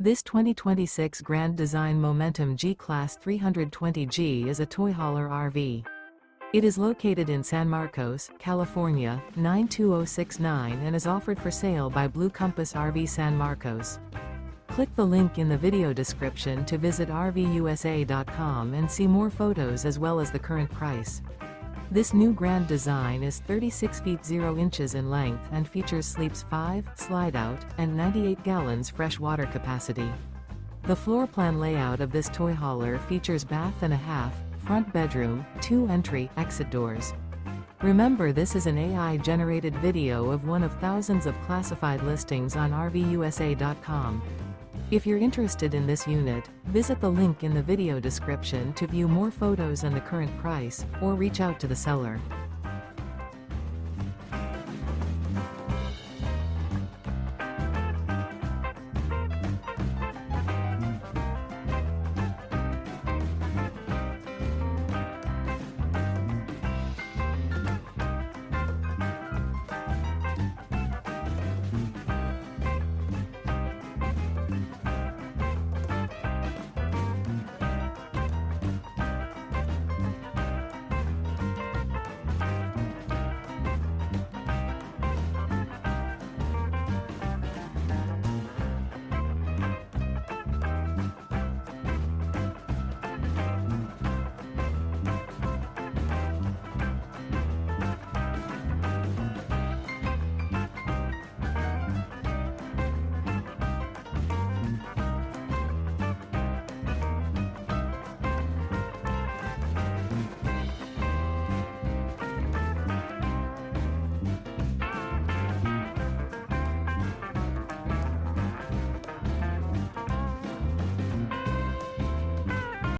This 2026 Grand Design Momentum G-Class 320G is a toy hauler RV. It is located in San Marcos, California, 92069 and is offered for sale by Blue Compass RV San Marcos. Click the link in the video description to visit RVUSA.com and see more photos as well as the current price. This new Grand Design is 36 feet 0 inches in length and features sleeps 5, slide-out, and 98 gallons fresh water capacity. The floor plan layout of this toy hauler features bath and a half, front bedroom, 2 entry/exit doors. Remember, this is an AI-generated video of one of thousands of classified listings on RVUSA.com. If you're interested in this unit, visit the link in the video description to view more photos and the current price, or reach out to the seller.